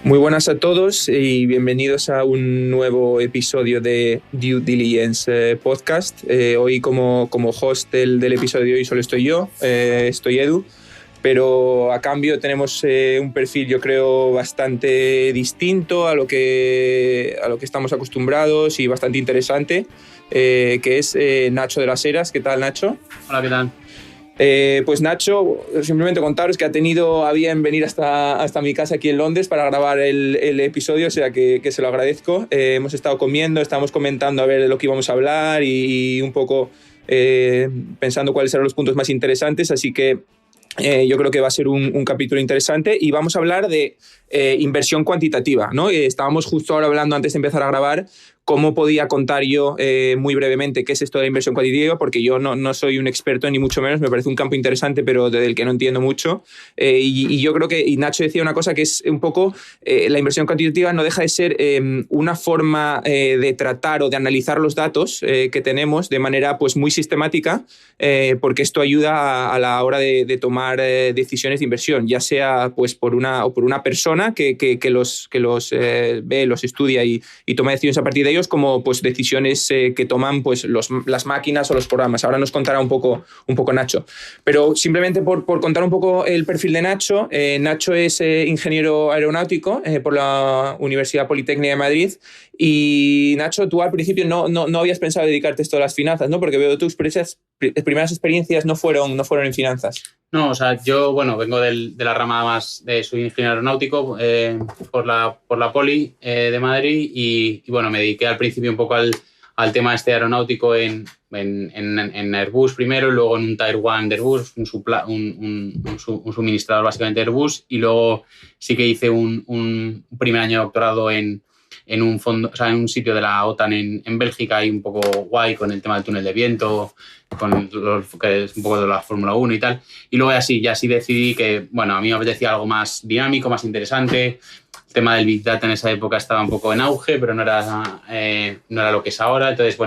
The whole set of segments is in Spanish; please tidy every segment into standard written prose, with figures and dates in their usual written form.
Muy buenas a todos y bienvenidos a un nuevo episodio de Due Diligence Podcast. Hoy como host del episodio de hoy solo estoy yo, estoy Edu, pero a cambio tenemos un perfil yo creo bastante distinto a lo que estamos acostumbrados y bastante interesante, que es Nacho de las Heras. ¿Qué tal, Nacho? Hola, ¿qué tal? Pues Nacho, simplemente contaros que ha tenido a bien venir hasta mi casa aquí en Londres para grabar el episodio, o sea que se lo agradezco. Hemos estado comiendo, estábamos comentando a ver de lo que íbamos a hablar y un poco pensando cuáles eran los puntos más interesantes, así que yo creo que va a ser un capítulo interesante y vamos a hablar de inversión cuantitativa, ¿no? Estábamos justo ahora hablando antes de empezar a grabar cómo podía contar yo muy brevemente qué es esto de la inversión cuantitativa, porque yo no soy un experto ni mucho menos, me parece un campo interesante pero del que no entiendo mucho, y yo creo que, y Nacho decía una cosa que es un poco, la inversión cuantitativa no deja de ser una forma de tratar o de analizar los datos que tenemos de manera pues muy sistemática, porque esto ayuda a la hora de tomar decisiones de inversión, ya sea pues por una persona que los ve, los estudia y toma decisiones a partir de ellos, como pues decisiones que toman pues las máquinas o los programas. Ahora nos contará un poco Nacho. Pero simplemente por contar un poco el perfil de Nacho, Nacho es ingeniero aeronáutico por la Universidad Politécnica de Madrid. Y Nacho, tú al principio no habías pensado dedicarte a esto de las finanzas, ¿no? Porque veo tus primeras experiencias no fueron en finanzas. No, o sea, yo, vengo de la rama más de soy ingeniero aeronáutico por la Poli de Madrid y, me dediqué al principio un poco al tema aeronáutico en Airbus primero, y luego en un Tier 1 de Airbus, un suministrador básicamente de Airbus, y luego sí que hice un primer año de doctorado en un fondo, o sea, en un sitio de la OTAN en Bélgica, y un poco guay con el tema del túnel de viento, que es un poco de la Fórmula 1 y tal. Y luego ya sí decidí que, a mí me apetecía algo más dinámico, más interesante. El tema del Big Data en esa época estaba un poco en auge, pero no era lo que es ahora. Entonces,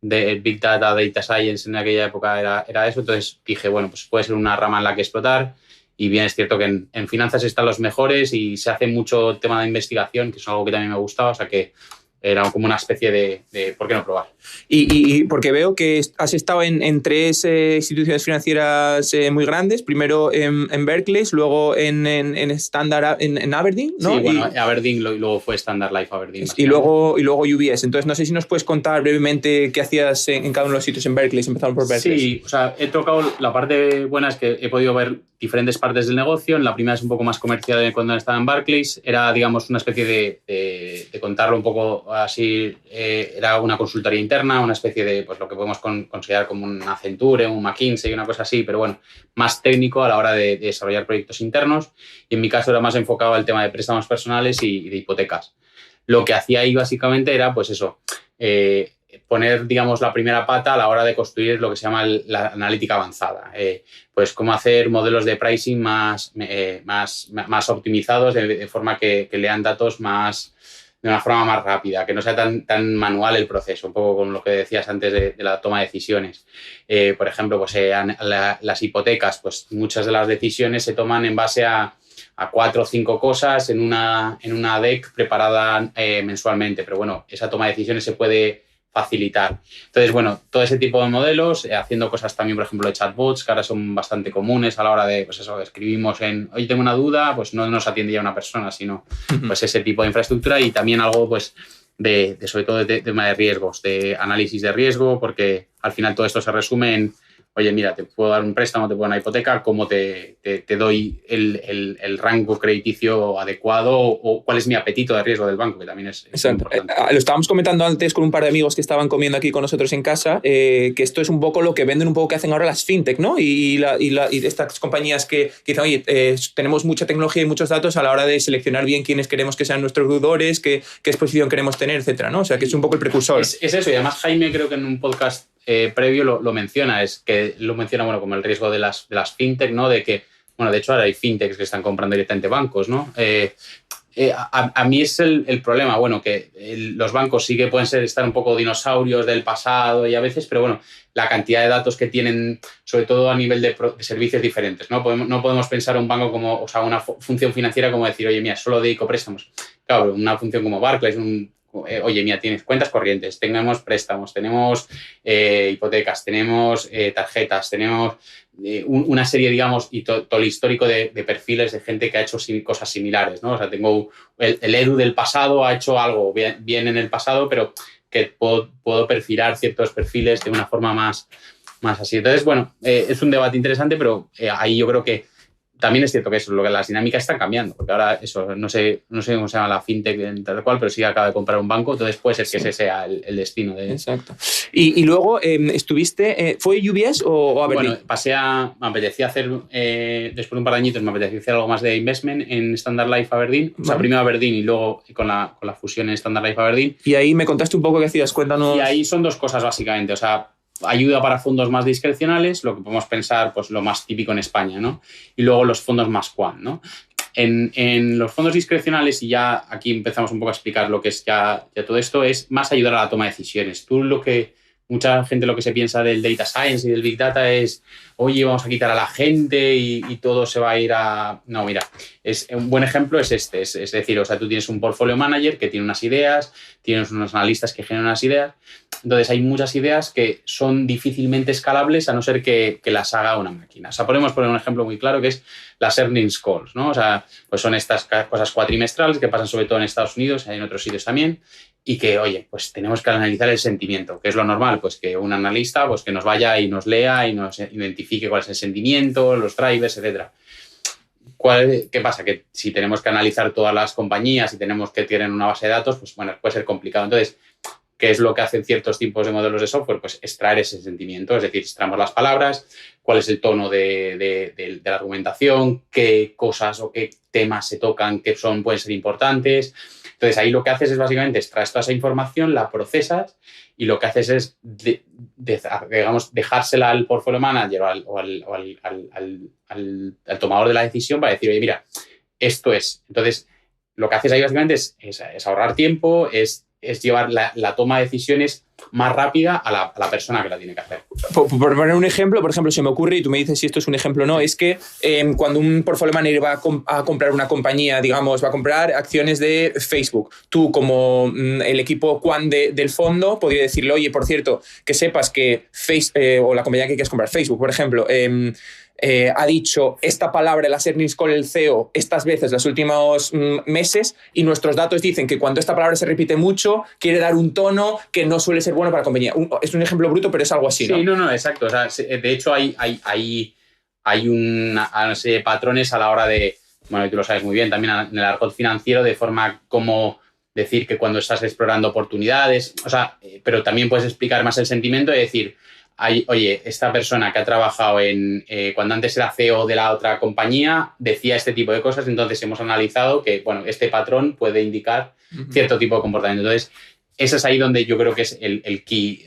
de Big Data, Data Science en aquella época era eso. Entonces dije, pues puede ser una rama en la que explotar. Y bien, es cierto que en finanzas están los mejores y se hace mucho tema de investigación, que es algo que también me gustaba, o sea que era como una especie de ¿por qué no probar? Y porque veo que has estado en tres instituciones financieras muy grandes, primero en Berkeley, luego en Standard, en Aberdeen, ¿no? Sí, Aberdeen, y luego fue Standard Life Aberdeen. Y luego UBS. Entonces, no sé si nos puedes contar brevemente qué hacías en cada uno de los sitios en Berkeley, empezando por Berkeley. Sí, o sea, he tocado, la parte buena es que he podido ver diferentes partes del negocio. La primera es un poco más comercial cuando estaba en Barclays. Era, digamos, una especie de contarlo un poco así. Era una consultoría interna, una especie de pues lo que podemos considerar como un Accenture, un McKinsey, una cosa así, pero más técnico a la hora de desarrollar proyectos internos. Y en mi caso era más enfocado al tema de préstamos personales y de hipotecas. Lo que hacía ahí básicamente era, pues eso, poner, digamos, la primera pata a la hora de construir lo que se llama la analítica avanzada. Pues cómo hacer modelos de pricing más optimizados de forma que lean datos de una forma más rápida, que no sea tan manual el proceso, un poco con lo que decías antes de la toma de decisiones. Por ejemplo, las hipotecas, pues muchas de las decisiones se toman en base a 4 o 5 cosas en una deck preparada mensualmente, pero esa toma de decisiones se puede facilitar. Entonces, todo ese tipo de modelos, haciendo cosas también, por ejemplo, de chatbots, que ahora son bastante comunes a la hora de, escribimos hoy tengo una duda, pues no nos atiende ya una persona, sino pues ese tipo de infraestructura, y también algo, pues, sobre todo de tema de riesgos, de análisis de riesgo, porque al final todo esto se resume en, oye, mira, te puedo dar un préstamo, te puedo dar una hipoteca, ¿cómo te doy el rango crediticio adecuado o cuál es mi apetito de riesgo del banco? Que también es importante. Lo estábamos comentando antes con un par de amigos que estaban comiendo aquí con nosotros en casa, que esto es un poco lo que venden, un poco que hacen ahora las fintech, ¿no? Y estas compañías que dicen, oye, tenemos mucha tecnología y muchos datos a la hora de seleccionar bien quiénes queremos que sean nuestros deudores, qué exposición queremos tener, etcétera, ¿no? O sea, que es un poco el precursor. Es eso, y además Jaime creo que en un podcast previo lo menciona, como el riesgo de las fintech, ¿no? De que, de hecho ahora hay fintechs que están comprando directamente bancos, ¿no? A mí es el problema, bueno, que los bancos sí que pueden estar un poco dinosaurios del pasado y a veces, pero bueno, la cantidad de datos que tienen, sobre todo a nivel de servicios diferentes, ¿no? No podemos pensar un banco como, o sea, una función financiera como decir, oye, mira, solo dedico préstamos. Claro, una función como Barclays, oye, mira, tienes cuentas corrientes, tenemos préstamos, tenemos hipotecas, tenemos tarjetas, tenemos una serie, digamos, y todo el histórico de perfiles de gente que ha hecho cosas similares, ¿no? O sea, tengo el Edu del pasado ha hecho algo bien en el pasado, pero que puedo perfilar ciertos perfiles de una forma más así. Entonces, bueno, es un debate interesante, pero ahí yo creo que también es cierto que eso, las dinámicas están cambiando, porque ahora eso, no sé cómo se llama la fintech tal cual, pero sí acaba de comprar un banco, entonces puede ser que ese sea el destino de... Exacto. Y luego estuviste, ¿fue UBS o Aberdeen? Bueno, me apetecía hacer, después de un par de añitos, me apetecía hacer algo más de investment en Standard Life Aberdeen, vale. O sea, primero Aberdeen y luego con la fusión en Standard Life Aberdeen. Y ahí me contaste un poco qué hacías, cuéntanos. Y ahí son dos cosas básicamente, o sea, ayuda para fondos más discrecionales, lo que podemos pensar, pues lo más típico en España, ¿no? Y luego los fondos más quant, ¿no? En los fondos discrecionales, y ya aquí empezamos un poco a explicar lo que es ya todo esto, es más ayudar a la toma de decisiones. Mucha gente lo que se piensa del data science y del big data es, oye, vamos a quitar a la gente y todo se va a ir a... No, mira, un buen ejemplo es este. Es decir, o sea, tú tienes un portfolio manager que tiene unas ideas, tienes unos analistas que generan unas ideas. Entonces, hay muchas ideas que son difícilmente escalables a no ser que las haga una máquina. O sea, podemos poner un ejemplo muy claro que es las earnings calls, ¿no? O sea, pues son estas cosas cuatrimestrales que pasan sobre todo en Estados Unidos y en otros sitios también. Y que, oye, pues tenemos que analizar el sentimiento, que es lo normal, pues que un analista pues que nos vaya y nos lea y nos identifique cuál es el sentimiento, los drivers, etc. ¿Qué pasa? Que si tenemos que analizar todas las compañías y tenemos que tener una base de datos, pues bueno, puede ser complicado. Entonces, ¿qué es lo que hacen ciertos tipos de modelos de software? Pues extraer ese sentimiento, es decir, extraemos las palabras, cuál es el tono de la argumentación, qué cosas o qué temas se tocan que pueden ser importantes. Entonces, ahí lo que haces es básicamente extraes toda esa información, la procesas y lo que haces es, digamos, dejársela al portfolio manager o al tomador de la decisión para decir, oye, mira, esto es. Entonces, lo que haces ahí básicamente es ahorrar tiempo, es llevar la toma de decisiones más rápida a la persona que la tiene que hacer. Por poner un ejemplo, se me ocurre, y tú me dices si esto es un ejemplo o no, es que cuando un portfolio manager va a comprar una compañía, digamos, va a comprar acciones de Facebook, tú como el equipo quant del fondo podría decirle, oye, por cierto, que sepas que o la compañía que quieres comprar, Facebook, por ejemplo, ha dicho esta palabra, las earnings call el CEO, estas veces, los últimos meses, y nuestros datos dicen que cuando esta palabra se repite mucho, quiere dar un tono que no suele ser bueno para la compañía. Es un ejemplo bruto, pero es algo así, ¿no? Sí, no, exacto. O sea, de hecho, hay una serie de patrones a la hora de, bueno, tú lo sabes muy bien, también en el argot financiero, de forma como decir que cuando estás explorando oportunidades, o sea, pero también puedes explicar más el sentimiento de decir, oye, esta persona que ha trabajado cuando antes era CEO de la otra compañía decía este tipo de cosas, entonces hemos analizado que, bueno, este patrón puede indicar cierto tipo de comportamiento. Entonces, ese es ahí donde yo creo que es el key,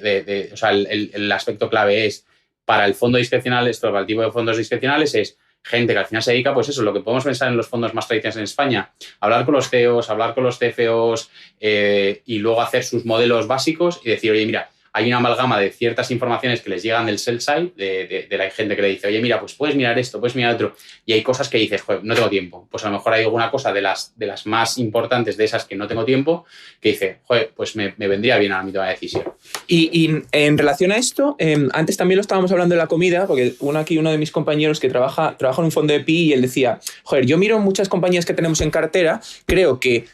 o sea, el aspecto clave es para el fondo discrecional, para el tipo de fondos discrecionales es gente que al final se dedica, pues eso, lo que podemos pensar en los fondos más tradicionales en España, hablar con los CEOs, hablar con los CFOs y luego hacer sus modelos básicos y decir, oye, mira, hay una amalgama de ciertas informaciones que les llegan del sell side, de la gente que le dice, oye, mira, pues puedes mirar esto, puedes mirar otro. Y hay cosas que dices, joder, no tengo tiempo. Pues a lo mejor hay alguna cosa de las más importantes de esas que no tengo tiempo que dice, joder, pues me vendría bien a mi toma de decisión. Y en relación a esto, antes también lo estábamos hablando de la comida, porque uno de mis compañeros que trabaja en un fondo de PI y él decía, joder, yo miro muchas compañías que tenemos en cartera, creo que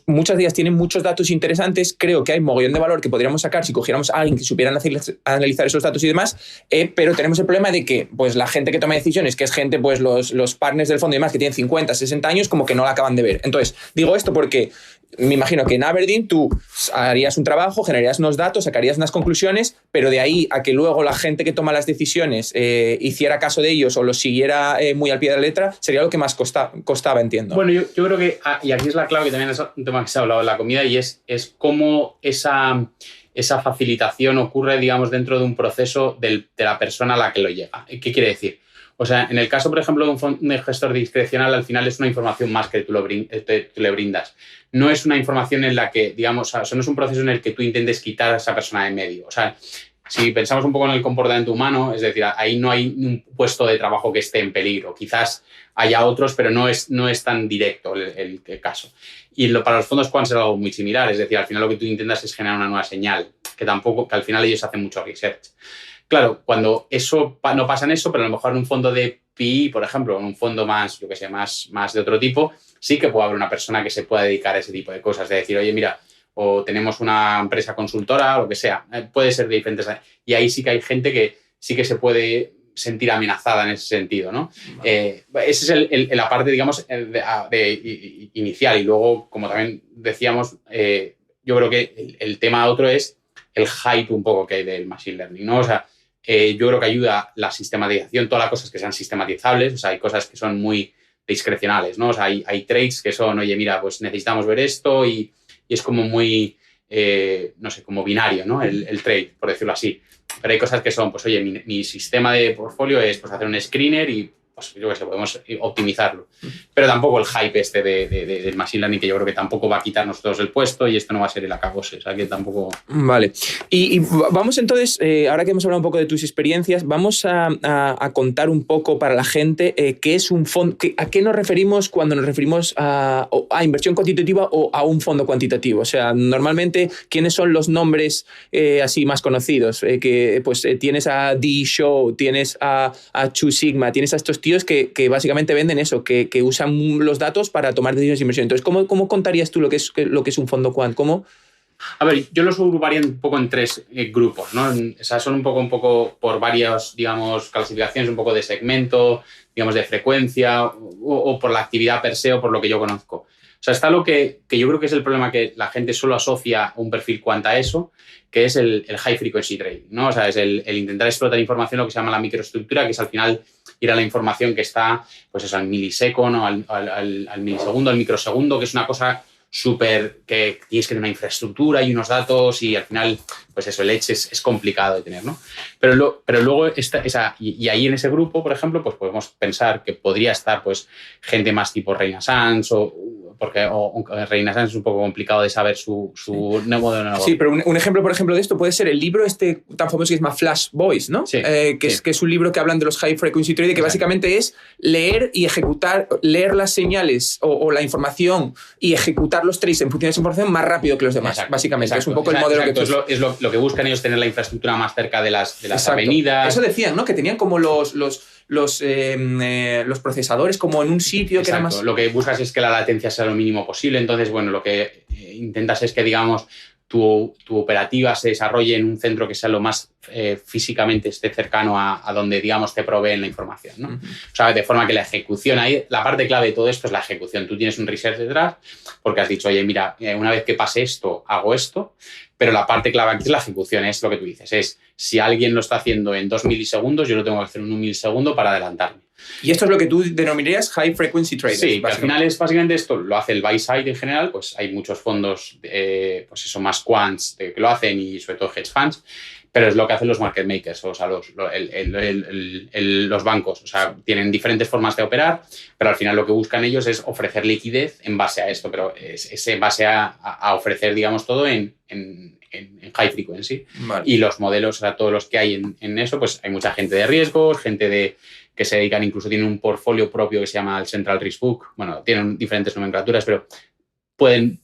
muchas de ellas tienen muchos datos interesantes, creo que hay mogollón de valor que podríamos sacar si cogiéramos a alguien que supiera analizar esos datos y demás, pero tenemos el problema de que pues, la gente que toma decisiones, que es gente, pues los partners del fondo y demás, que tienen 50, 60 años, como que no la acaban de ver. Entonces, digo esto porque me imagino que en Aberdeen tú harías un trabajo, generarías unos datos, sacarías unas conclusiones, pero de ahí a que luego la gente que toma las decisiones hiciera caso de ellos o los siguiera muy al pie de la letra, sería lo que más costaba, entiendo. Bueno, yo creo que, y aquí es la clave, que también es un tema que se ha hablado en la comida, y es cómo esa facilitación ocurre, digamos, dentro de un proceso de la persona a la que lo llega. ¿Qué quiere decir? O sea, en el caso, por ejemplo, de un gestor discrecional, al final es una información más que tú le brindas. No es una información en la que, digamos, o sea, no es un proceso en el que tú intentes quitar a esa persona de en medio. O sea, si pensamos un poco en el comportamiento humano, es decir, ahí no hay un puesto de trabajo que esté en peligro. Quizás haya otros, pero no es tan directo el caso. Y para los fondos quant es algo muy similar. Es decir, al final lo que tú intentas es generar una nueva señal, que al final ellos hacen mucho research. Claro, cuando eso no pasa en eso, pero a lo mejor en un fondo de PI, por ejemplo, en un fondo más, yo que sé, más de otro tipo, sí que puede haber una persona que se pueda dedicar a ese tipo de cosas. De decir, oye, mira, o tenemos una empresa consultora o lo que sea. Puede ser de diferentes. Y ahí sí que hay gente que sí que se puede sentir amenazada en ese sentido, ¿no? Ese es la parte, digamos, inicial. Y luego, como también decíamos, yo creo que el tema otro es el hype un poco que hay del machine learning, ¿no? O sea, yo creo que ayuda la sistematización, todas las cosas que sean sistematizables. O sea, hay cosas que son muy discrecionales, ¿no? O sea, hay trades que son, oye, mira, pues necesitamos ver esto y es como muy, no sé, como binario, ¿no? El trade, por decirlo así. Pero hay cosas que son, pues, oye, mi sistema de portfolio es pues, hacer un screener y, pues, yo qué sé, podemos optimizarlo. Pero tampoco el hype del machine learning, que yo creo que tampoco va a quitarnos todos el puesto y esto no va a ser el acabose. O sea, que tampoco... Vale. Y vamos entonces, ahora que hemos hablado un poco de tus experiencias, vamos a contar un poco para la gente qué es un fondo, a qué nos referimos cuando nos referimos a inversión cuantitativa o a un fondo cuantitativo. O sea, normalmente, ¿quiénes son los nombres así más conocidos? Pues tienes a D-Show, tienes a Two Sigma, tienes a estos tíos que básicamente venden eso, que usan los datos para tomar decisiones de inversión. Entonces, ¿cómo contarías tú lo que es un fondo quant? ¿Cómo? A ver, yo los agruparía un poco en tres grupos, ¿no? O sea, son un poco por varias, digamos, clasificaciones, un poco de segmento, digamos, de frecuencia o por la actividad per se o por lo que yo conozco. O sea, está lo que yo creo que es el problema que la gente solo asocia un perfil quant a eso, que es el high frequency trading, ¿no? O sea, es el intentar explotar información, lo que se llama la microestructura, que es al final ir a la información que está, pues eso, al milisecondo, al milisegundo, al microsegundo, que es una cosa súper que tienes que tener una infraestructura y unos datos y al final, pues eso, el edge es complicado de tener, ¿no? Pero luego, y ahí en ese grupo, por ejemplo, pues podemos pensar que podría estar pues gente más tipo Renaissance porque Renaissance es un poco complicado de saber su nuevo de nuevo. Sí, pero un ejemplo, por ejemplo, de esto puede ser el libro tan famoso que se llama Flash Boys, ¿no? Sí, que es un libro que hablan de los high frequency trading, que básicamente es leer y ejecutar, leer las señales o la información y ejecutar los trades en función de esa información más rápido que los demás, básicamente. Es un poco el modelo que tú... Es lo que buscan ellos, tener la infraestructura más cerca de las avenidas. Eso decían, ¿no? Que tenían como los procesadores como en un sitio. Exacto. Que era más... Lo que buscas es que la latencia sea lo mínimo posible. Entonces, bueno, lo que intentas es que, digamos, tu operativa se desarrolle en un centro que sea lo más físicamente esté cercano a donde, digamos, te proveen la información, ¿no? O sea, de forma que la ejecución, ahí la parte clave de todo esto es la ejecución. Tú tienes un research detrás porque has dicho, oye, mira, una vez que pase esto, hago esto, pero la parte clave aquí es la ejecución, es lo que tú dices, es si alguien lo está haciendo en 2 milisegundos, yo lo tengo que hacer en 1 milisegundo para adelantarme. Y esto es lo que tú denominarías high frequency trading. Sí, que al final es básicamente esto, lo hace el buy side en general, pues hay muchos fondos, pues eso, más quants que lo hacen y sobre todo hedge funds, pero es lo que hacen los market makers, o sea, los bancos. O sea, tienen diferentes formas de operar, pero al final lo que buscan ellos es ofrecer liquidez en base a esto, pero es en base a ofrecer, digamos, todo en high frequency. Vale. Y los modelos, o sea, todos los que hay en eso, pues hay mucha gente de riesgos, gente que se dedican, incluso tienen un portfolio propio que se llama el Central Risk Book. Bueno, tienen diferentes nomenclaturas, pero pueden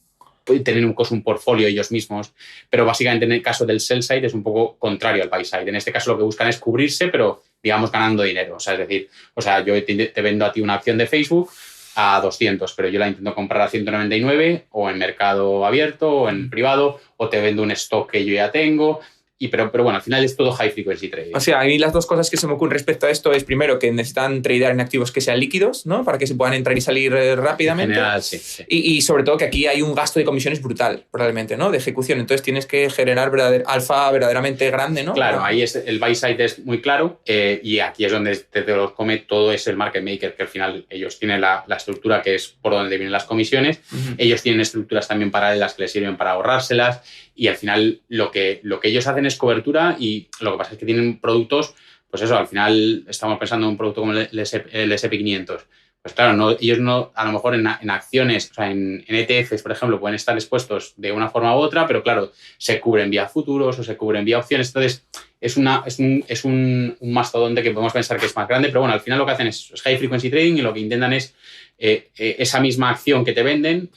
tener un portfolio ellos mismos, pero básicamente en el caso del sell side es un poco contrario al buy side. En este caso lo que buscan es cubrirse, pero digamos ganando dinero. O sea, es decir, yo te vendo a ti una acción de Facebook a 200, pero yo la intento comprar a 199 o en mercado abierto o en privado, o te vendo un stock que yo ya tengo. Pero bueno, al final es todo high frequency trading. O sea, a mí las dos cosas que se me ocurren respecto a esto es, primero, que necesitan tradear en activos que sean líquidos, ¿no? Para que se puedan entrar y salir rápidamente. En general, sí. Y sobre todo que aquí hay un gasto de comisiones brutal, probablemente, ¿no? De ejecución. Entonces tienes que generar alfa verdaderamente grande, ¿no? Claro, ahí el buy side es muy claro y aquí es donde te lo come todo es el market maker, que al final ellos tienen la estructura que es por donde vienen las comisiones. Uh-huh. Ellos tienen estructuras también paralelas que les sirven para ahorrárselas y al final lo que ellos hacen es cobertura y lo que pasa es que tienen productos pues eso, al final estamos pensando en un producto como el S&P 500. Pues claro, ellos no, a lo mejor en acciones, o sea, en ETFs, por ejemplo, pueden estar expuestos de una forma u otra, pero claro, se cubren vía futuros o se cubren vía opciones. Entonces, es un mastodonte que podemos pensar que es más grande, pero bueno, al final lo que hacen es high frequency trading y lo que intentan es esa misma acción que te venden,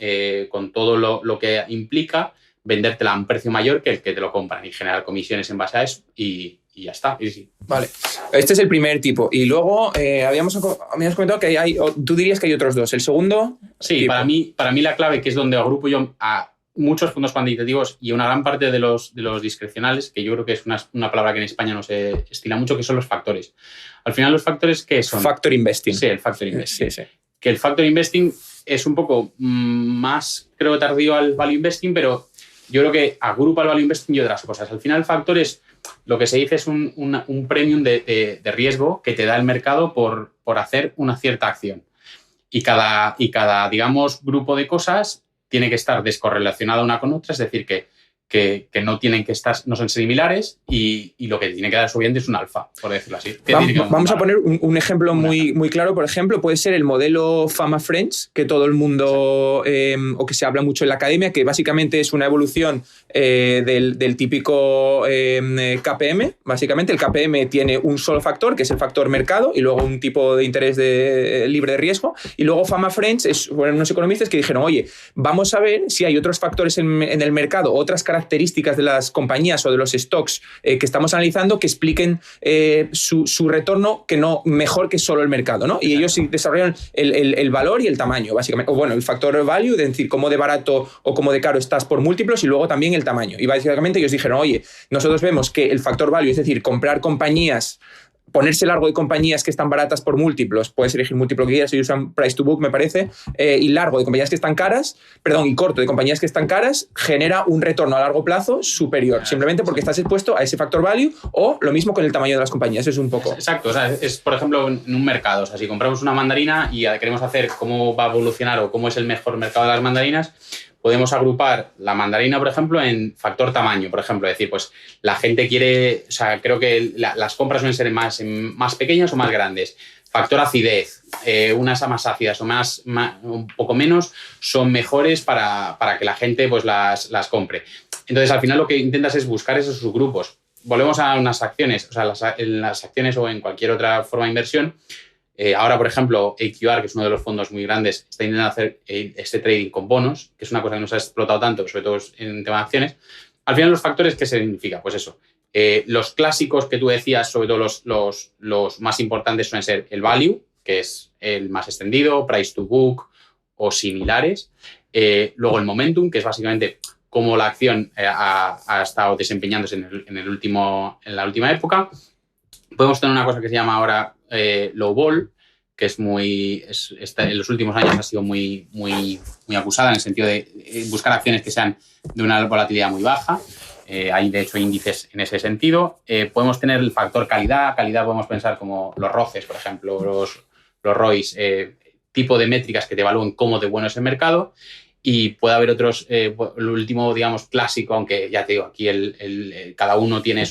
con todo lo que implica, vendértela a un precio mayor que el que te lo compran y generar comisiones en base a eso y ya está. Y sí. Vale, este es el primer tipo. Y luego habíamos comentado que tú dirías que hay otros dos. ¿El segundo? Sí, para mí la clave, que es donde agrupo yo a muchos fondos cuantitativos y una gran parte de los discrecionales, que yo creo que es una palabra que en España no se estila mucho, que son los factores. Al final, los factores, ¿qué son? Factor investing. Sí, el factor investing. Sí. Que el factor investing es un poco más, creo, tardío al value investing, pero yo creo que agrupa el value investing y otras cosas. Al final, el factor es lo que se dice es un premium de riesgo que te da el mercado por hacer una cierta acción. Y cada, digamos, grupo de cosas tiene que estar descorrelacionada una con otra, es decir, que no tienen que estar, no son similares y lo que tiene que dar obviamente es un alfa, por decirlo así. Vamos a poner un ejemplo muy claro. Por ejemplo, puede ser el modelo Fama Friends, que todo el mundo, o que se habla mucho en la academia, que básicamente es una evolución del típico KPM. Básicamente el KPM tiene un solo factor, que es el factor mercado, y luego un tipo de interés libre de riesgo. Y luego Fama Friends fueron unos economistas que dijeron, oye, vamos a ver si hay otros factores en el mercado, otras características de las compañías o de los stocks que estamos analizando que expliquen su retorno que no mejor que solo el mercado, ¿no? Y ellos desarrollan el valor y el tamaño, básicamente. O bueno, el factor value, es decir, cómo de barato o cómo de caro estás por múltiplos, y luego también el tamaño. Y básicamente ellos dijeron, oye, nosotros vemos que el factor value, es decir, comprar compañías, ponerse largo de compañías que están baratas por múltiplos, puedes elegir múltiplo que quieras, ellos usan price to book, me parece, y largo de compañías que están caras, y corto de compañías que están caras, genera un retorno a largo plazo superior, simplemente porque estás expuesto a ese factor value, o lo mismo con el tamaño de las compañías, es un poco. Exacto, o sea, es por ejemplo en un mercado, o sea, si compramos una mandarina y queremos hacer cómo va a evolucionar o cómo es el mejor mercado de las mandarinas, podemos agrupar la mandarina, por ejemplo, en factor tamaño, por ejemplo. Es decir, pues la gente quiere, o sea, creo que las compras suelen ser más pequeñas o más grandes. Factor acidez, unas más ácidas o un poco menos, son mejores para que la gente pues las compre. Entonces, al final lo que intentas es buscar esos subgrupos. Volvemos a unas acciones, o sea, en las acciones o en cualquier otra forma de inversión. Ahora, por ejemplo, AQR, que es uno de los fondos muy grandes, está intentando hacer este trading con bonos, que es una cosa que no se ha explotado tanto, sobre todo en tema de acciones. Al final, los factores, ¿qué significa? Pues eso. Los clásicos que tú decías, sobre todo los más importantes, suelen ser el value, que es el más extendido, price to book o similares. Luego el momentum, que es básicamente cómo la acción ha estado desempeñándose en la última época. Podemos tener una cosa que se llama ahora low vol, que es en los últimos años ha sido muy acusada en el sentido de buscar acciones que sean de una volatilidad muy baja. Hay, de hecho, índices en ese sentido. Podemos tener el factor calidad. Calidad podemos pensar como los ROCEs, por ejemplo, los ROIs, tipo de métricas que te evalúen cómo de bueno es el mercado. Y puede haber otros, el último, digamos, clásico, aunque ya te digo, aquí cada uno tiene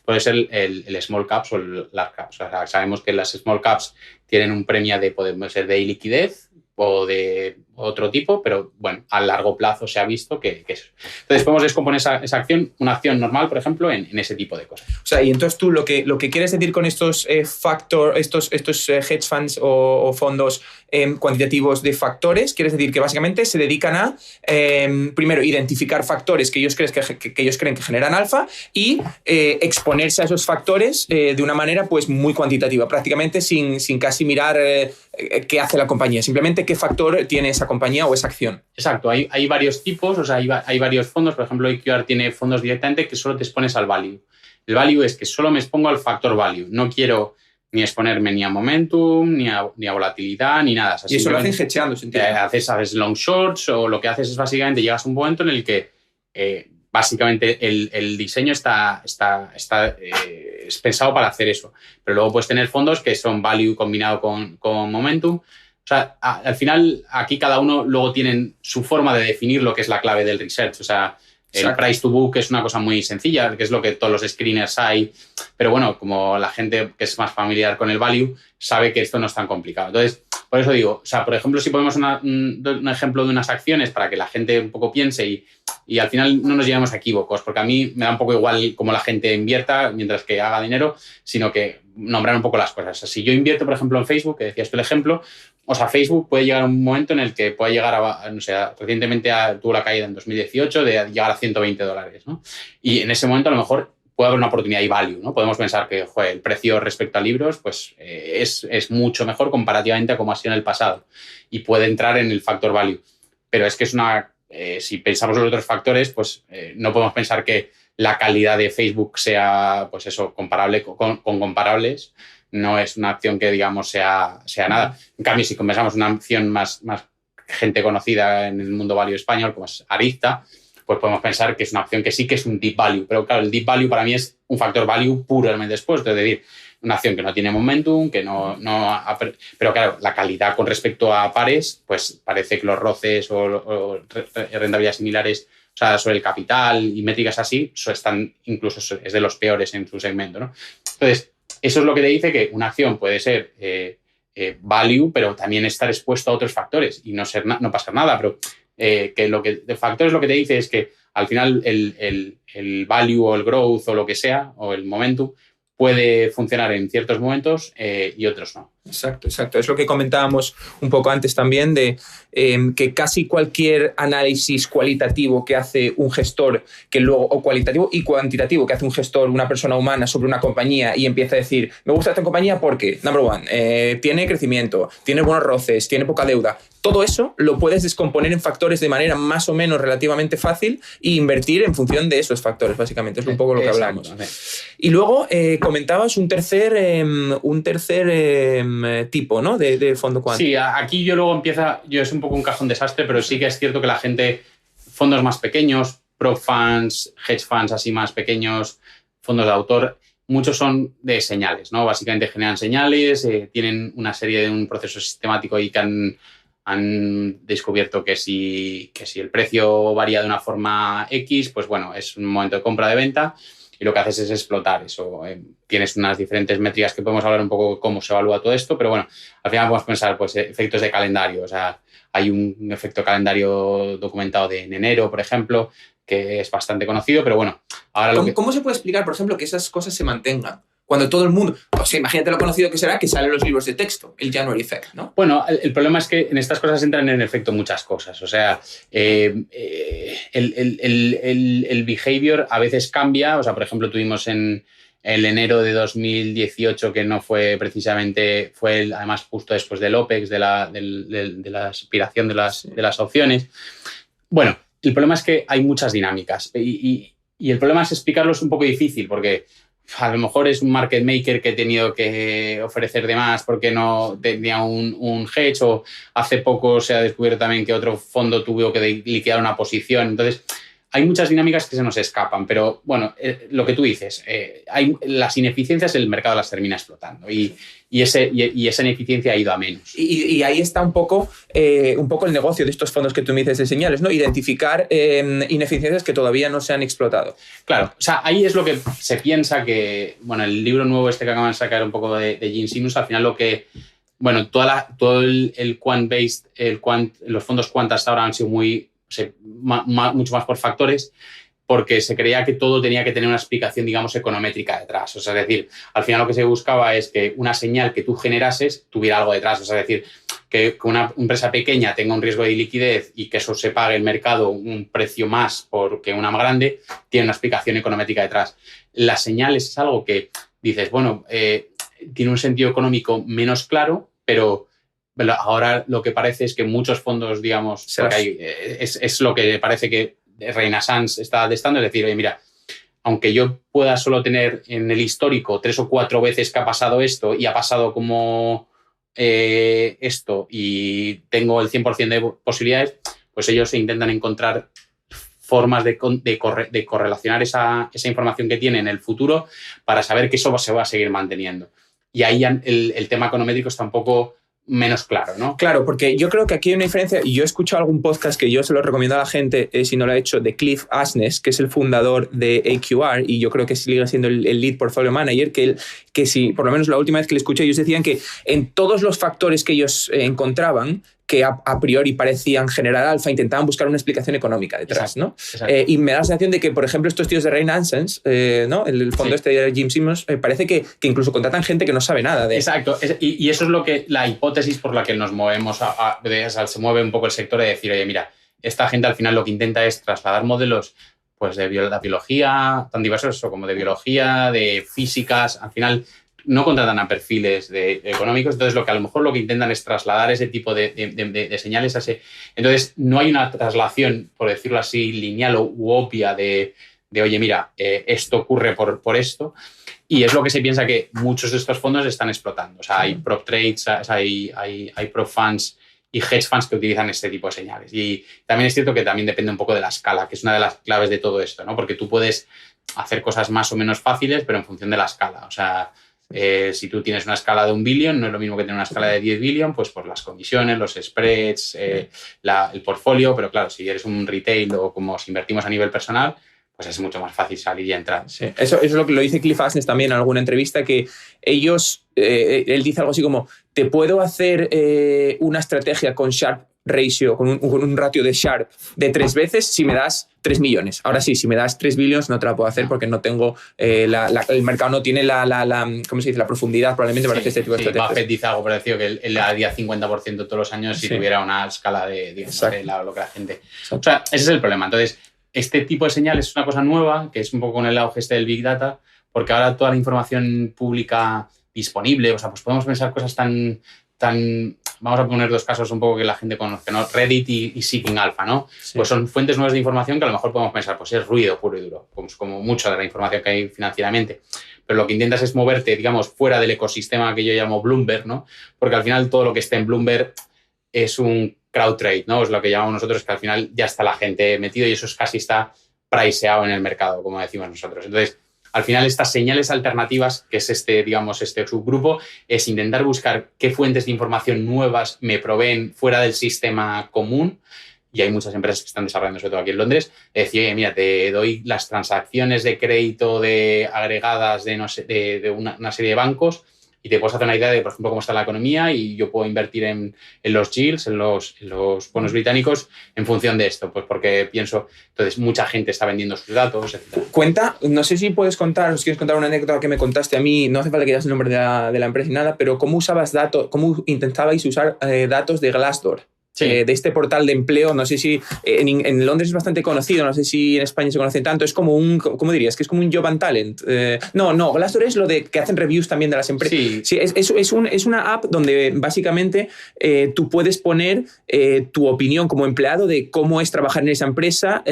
puede ser el small caps o el large caps. O sea, sabemos que las small caps tienen un premio puede ser de liquidez o de otro tipo, pero bueno, a largo plazo se ha visto que es. Entonces podemos descomponer esa acción, una acción normal, por ejemplo, en ese tipo de cosas. O sea, y entonces tú lo que quieres decir con estos estos hedge funds o fondos cuantitativos de factores, quieres decir que básicamente se dedican a, primero, identificar factores que ellos creen que generan alfa y exponerse a esos factores de una manera pues muy cuantitativa, prácticamente sin casi mirar qué hace la compañía, simplemente qué factor tiene esa compañía o esa acción. Exacto, hay varios tipos, o sea, hay varios fondos. Por ejemplo, AQR tiene fondos directamente que solo te expones al value. El value es que solo me expongo al factor value. No quiero ni exponerme ni a momentum, ni a volatilidad, ni nada. O sea, y eso lo hacen hedgeando, haces long shorts, o lo que haces es básicamente llegas a un momento en el que básicamente el diseño es pensado para hacer eso. Pero luego puedes tener fondos que son value combinado con momentum. O sea, al final, aquí cada uno luego tienen su forma de definir lo que es la clave del research. O sea, El price to book es una cosa muy sencilla, que es lo que todos los screeners hay, pero bueno, como la gente que es más familiar con el value sabe que esto no es tan complicado. Entonces, por eso digo, o sea, por ejemplo, si ponemos un ejemplo de unas acciones para que la gente un poco piense y al final no nos llevemos a equívocos, porque a mí me da un poco igual cómo la gente invierta mientras que haga dinero, sino que nombrar un poco las cosas. O sea, si yo invierto, por ejemplo, en Facebook, que decías tú el ejemplo, o sea, Facebook puede llegar a un momento en el que puede llegar a no sé, recientemente tuvo la caída en 2018 de llegar a $120, ¿no? Y en ese momento a lo mejor puede haber una oportunidad y value, ¿no? Podemos pensar que el precio respecto a libros pues, es mucho mejor comparativamente a cómo ha sido en el pasado y puede entrar en el factor value. Pero es que es si pensamos en los otros factores, pues no podemos pensar que la calidad de Facebook sea, pues eso, comparable con comparables. No es una acción que, digamos, sea nada. En cambio, si pensamos una acción más gente conocida en el mundo value español, como es Arista, pues podemos pensar que es una opción que sí que es un deep value. Pero claro, el deep value para mí es un factor value puramente expuesto. Es decir, una acción que no tiene momentum, que pero claro, la calidad con respecto a pares, pues parece que los roces o rentabilidades similares, o sea, sobre el capital y métricas así, incluso es de los peores en su segmento, ¿no? Entonces, eso es lo que te dice que una acción puede ser value, pero también estar expuesto a otros factores y no pasar nada. Pero que de factores lo que te dice es que al final el value o el growth o lo que sea, o el momentum, puede funcionar en ciertos momentos y otros no. Exacto. Es lo que comentábamos un poco antes también de que casi cualquier análisis cualitativo que hace un gestor, o cualitativo y cuantitativo que hace un gestor, una persona humana sobre una compañía y empieza a decir, me gusta esta compañía porque, number one, tiene crecimiento, tiene buenos roces, tiene poca deuda. Todo eso lo puedes descomponer en factores de manera más o menos relativamente fácil e invertir en función de esos factores, básicamente. Es un poco lo que hablamos. Y luego comentabas un tercer tipo, ¿no? de fondo quant. Sí, aquí yo es un poco un cajón desastre, pero sí que es cierto que la gente, fondos más pequeños, prop funds, hedge funds así más pequeños, fondos de autor, muchos son de señales, ¿no? Básicamente generan señales, tienen una serie de un proceso sistemático y que han descubierto que si el precio varía de una forma X, pues bueno, es un momento de compra de venta. Y lo que haces es explotar eso. Tienes unas diferentes métricas que podemos hablar un poco de cómo se evalúa todo esto, pero bueno, al final podemos pensar pues, efectos de calendario. O sea, hay un efecto calendario documentado en enero, por ejemplo, que es bastante conocido, pero bueno. ¿Cómo se puede explicar, por ejemplo, que esas cosas se mantengan? Cuando todo el mundo... O sea, imagínate lo conocido que será que salen los libros de texto, el January Effect, ¿no? Bueno, el problema es que en estas cosas entran en efecto muchas cosas. O sea, el behavior a veces cambia. O sea, por ejemplo, tuvimos en el enero de 2018, que no fue precisamente... además justo después del OPEX, de la expiración de las opciones. Bueno, el problema es que hay muchas dinámicas. Y el problema es explicarlo es un poco difícil, porque... A lo mejor es un market maker que he tenido que ofrecer de más porque no tenía un hedge, o hace poco se ha descubierto también que otro fondo tuvo que liquidar una posición. Entonces, hay muchas dinámicas que se nos escapan, pero bueno, lo que tú dices, las ineficiencias el mercado las termina explotando y esa ineficiencia ha ido a menos. Y ahí está un poco el negocio de estos fondos que tú me dices de señales, ¿no? Identificar ineficiencias que todavía no se han explotado. Claro, o sea, ahí es lo que se piensa que, bueno, el libro nuevo que acaban de sacar un poco de Gene Simmons, al final bueno, todo el quant-based, los fondos quant hasta ahora han sido mucho más por factores, porque se creía que todo tenía que tener una explicación, digamos, econométrica detrás. O sea, es decir, al final lo que se buscaba es que una señal que tú generases tuviera algo detrás. O sea, es decir, que una empresa pequeña tenga un riesgo de liquidez y que eso se pague el mercado un precio más porque una más grande, tiene una explicación econométrica detrás. Las señales es algo que dices, bueno, tiene un sentido económico menos claro, pero ahora lo que parece es que muchos fondos, digamos, es lo que parece que Renaissance está testando, es decir, oye, mira, aunque yo pueda solo tener en el histórico 3 o 4 veces que ha pasado esto y ha pasado como esto y tengo el 100% de posibilidades, pues ellos intentan encontrar formas de correlacionar esa información que tienen en el futuro para saber que eso se va a seguir manteniendo. Y ahí el tema econométrico está un poco menos claro, ¿no? Claro, porque yo creo que aquí hay una diferencia, y yo he escuchado algún podcast que yo se lo recomiendo a la gente, si no lo ha hecho, de Cliff Asness, que es el fundador de AQR, y yo creo que sigue siendo el lead portfolio manager, que si, por lo menos la última vez que le escuché, ellos decían que en todos los factores que ellos encontraban, que a priori parecían generar alfa, intentaban buscar una explicación económica detrás, ¿no? Y me da la sensación de que, por ejemplo, estos tíos de Rain Ansens, ¿no? El fondo este de Jim Simmons, parece que incluso contratan gente que no sabe nada de... Exacto, y eso es lo que la hipótesis por la que nos movemos, se mueve un poco el sector, de decir, oye, mira, esta gente al final lo que intenta es trasladar modelos pues, de la biología, tan diversos como de biología, de físicas, al final... no contratan a perfiles económicos, entonces lo que intentan es trasladar ese tipo de señales a ese... Entonces no hay una traslación, por decirlo así, lineal u obvia de oye, mira, esto ocurre por esto, y es lo que se piensa que muchos de estos fondos están explotando. O sea, hay prop trades, hay prop funds y hedge funds que utilizan este tipo de señales. Y también es cierto que también depende un poco de la escala, que es una de las claves de todo esto, ¿no? Porque tú puedes hacer cosas más o menos fáciles, pero en función de la escala. O sea... si tú tienes una escala de 1 billón, no es lo mismo que tener una escala de 10 billion, pues por las comisiones, los spreads, el portfolio, pero claro, si eres un retail o como si invertimos a nivel personal, pues es mucho más fácil salir y entrar. Sí. Eso es lo que lo dice Cliff Asness también en alguna entrevista, que ellos, él dice algo así como, te puedo hacer una estrategia con Sharpe ratio, con un ratio de Sharpe de 3 veces si me das 3 millones. Ahora sí, si me das 3 billions no te la puedo hacer porque no tengo, el mercado no tiene ¿cómo se dice? La profundidad probablemente para hacer este tipo de estrategias. Buffett dice algo parecido, que él haría 50% todos los años si tuviera una escala de, digamos, de lo que la gente... Exacto. O sea, ese es el problema. Entonces, este tipo de señales es una cosa nueva, que es un poco con el auge del Big Data, porque ahora toda la información pública disponible, o sea, pues podemos pensar cosas tan vamos a poner 2 casos un poco que la gente conoce, ¿no? Reddit y Seeking Alpha, ¿no? Sí. Pues son fuentes nuevas de información que a lo mejor podemos pensar, pues es ruido puro y duro, como mucha de la información que hay financieramente. Pero lo que intentas es moverte, digamos, fuera del ecosistema que yo llamo Bloomberg, ¿no? Porque al final todo lo que esté en Bloomberg es un crowd trade, ¿no? Es lo que llamamos nosotros, que al final ya está la gente metido y eso casi está priceado en el mercado, como decimos nosotros. Entonces, al final, estas señales alternativas, que es este subgrupo, es intentar buscar qué fuentes de información nuevas me proveen fuera del sistema común. Y hay muchas empresas que están desarrollando, sobre todo aquí en Londres, de decir, oye, mira, te doy las transacciones de crédito agregadas de una serie de bancos y te puedes hacer una idea de, por ejemplo, cómo está la economía y yo puedo invertir en los yields, en los bonos británicos en función de esto, pues porque pienso, entonces mucha gente está vendiendo sus datos, etc. Cuenta, no sé si puedes contar, os quieres contar una anécdota que me contaste a mí, no hace falta que digas el nombre de la empresa ni nada, pero cómo usabas datos, cómo intentabais usar datos de Glassdoor. Sí. De este portal de empleo, no sé si en Londres es bastante conocido, no sé si en España se conoce tanto, es como ¿cómo dirías? Que es como un Job and Talent. No, Glassdoor es lo de que hacen reviews también de las empresas. Sí, es una app donde básicamente tú puedes poner tu opinión como empleado de cómo es trabajar en esa empresa,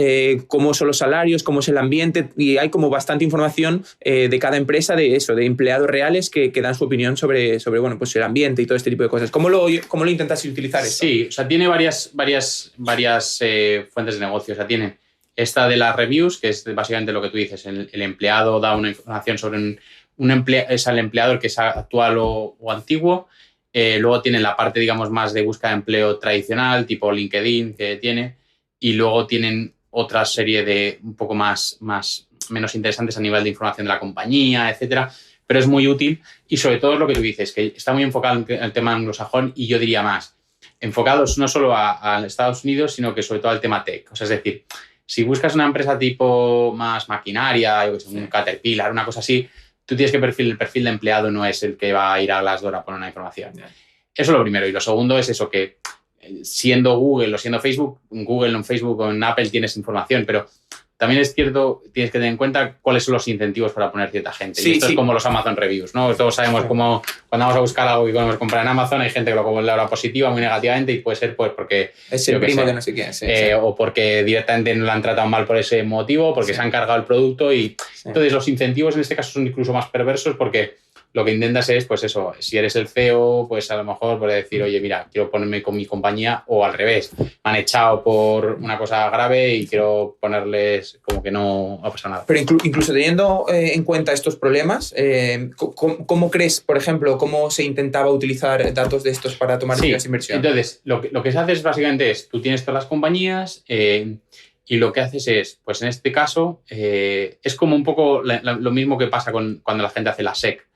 cómo son los salarios, cómo es el ambiente, y hay como bastante información de cada empresa de eso, de empleados reales que dan su opinión sobre bueno, pues el ambiente y todo este tipo de cosas. ¿Cómo lo intentas utilizar esto? Sí, o sea, tiene varias fuentes de negocio. O sea, tiene esta de las reviews, que es básicamente lo que tú dices. El empleado da una información sobre es el empleador que es actual o antiguo. Luego tienen la parte, digamos, más de búsqueda de empleo tradicional, tipo LinkedIn, que tiene. Y luego tienen otra serie de un poco menos interesantes a nivel de información de la compañía, etcétera. Pero es muy útil y sobre todo es lo que tú dices, que está muy enfocado en el tema anglosajón y yo diría más, enfocados no solo a Estados Unidos, sino que sobre todo al tema tech. O sea, es decir, si buscas una empresa tipo más maquinaria, un Caterpillar, una cosa así, tú tienes que el perfil de empleado no es el que va a ir a Glassdoor a poner una información. Eso es lo primero. Y lo segundo es eso, que siendo Google o siendo Facebook, en Google, en Facebook o en Apple tienes información, pero también es cierto, tienes que tener en cuenta cuáles son los incentivos para poner cierta gente. Sí, y esto es como los Amazon Reviews, ¿no? Todos sabemos cómo cuando vamos a buscar algo que queremos comprar en Amazon hay gente que lo compra positiva, muy negativamente y puede ser pues porque... Es el primo de no sé quién. Sí. O porque directamente no lo han tratado mal por ese motivo, porque se han cargado el producto y... Entonces los incentivos en este caso son incluso más perversos porque lo que intentas es, pues eso, si eres el CEO, pues a lo mejor puedes decir, oye, mira, quiero ponerme con mi compañía, o al revés, me han echado por una cosa grave y quiero ponerles como que no ha pasado nada. Pero incluso teniendo en cuenta estos problemas, ¿cómo crees, por ejemplo, cómo se intentaba utilizar datos de estos para tomar decisiones de inversión? Entonces, lo que se hace es básicamente tú tienes todas las compañías y lo que haces es, pues en este caso, es como un poco lo mismo que pasa cuando la gente hace la SEC.